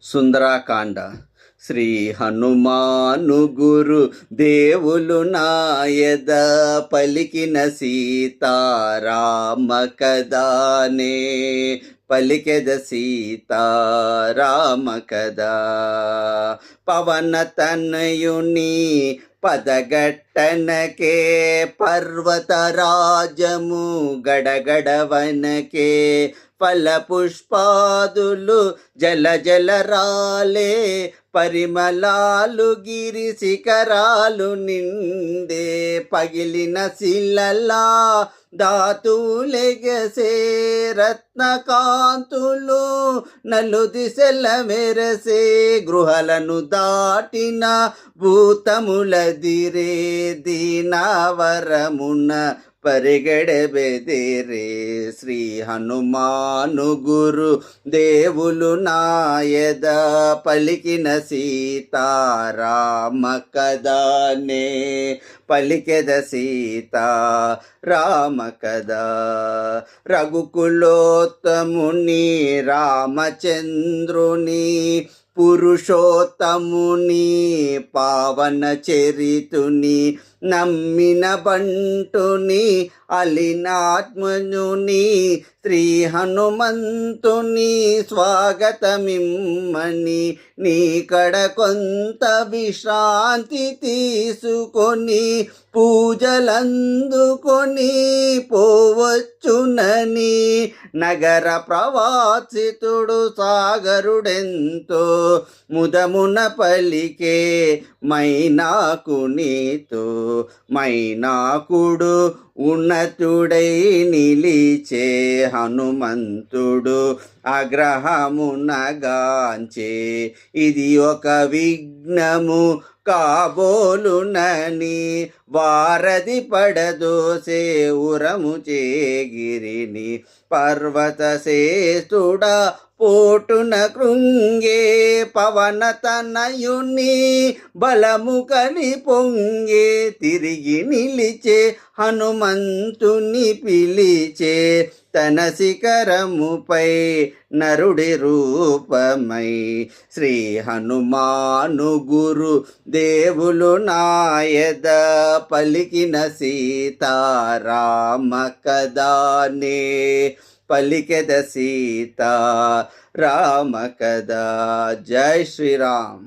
సుందరాకాండ. శ్రీ హనుమాను గురు దేవులు నాయద పలికిన సీతారామ కదానే, పలికెద సీతారామ కదా. పవన తనయుని పదగట్టనకే పర్వతరాజము గడగడవనకే, ఫల పుష్పాదులు జల జల రాలే, పరిమళాలు గిరి శిఖరాలు నిండే, పగిలిన శిలలా దాతులెగసే, రత్నకాంతులు నలు దిశల మెరసే, గృహలను దాటిన భూతములదిరే, దీనావరమున పరిగెడబెదిరే. శ్రీ హనుమాను గురు దేవులు నాయద పలికిన సీతారామ కదానే, పలికెద సీతారామ కదా. రఘుకులోత్తముని రామచంద్రుని పురుషోత్తముని పావన చరితుని, నమ్మిన బంటుని అలినాత్మజుని, శ్రీ హనుమంతుని స్వాగతమిమ్మని, నీకడ కొంత విశ్రాంతి తీసుకొని పూజలందుకొని పోవచ్చునని, నగర ప్రవాసితుడు సాగరుడెంతో ముదమున పలికే, మైనాకు నీతో మైనాకుడు ఉన్నతుడై నిలిచే, హనుమంతుడు అగ్రహమునగాంచే, ఇది ఒక విఘ్నము కాబోలునని, వారధి పడదోసే ఉరము చేగిరిని, పర్వత శ్రేష్ఠుడా పోటున కృంగే, పవన తనయుని బలము కని పొంగే, తిరిగి నిలిచే హనుమంతుని పిలిచే, తన శిఖరముపై నరుడి రూపమై. శ్రీ హనుమాను గురు దేవులు నాయద పలికిన సీతారామ కదానే, పలికెద సీతారామ కదా. జై శ్రీరామ్.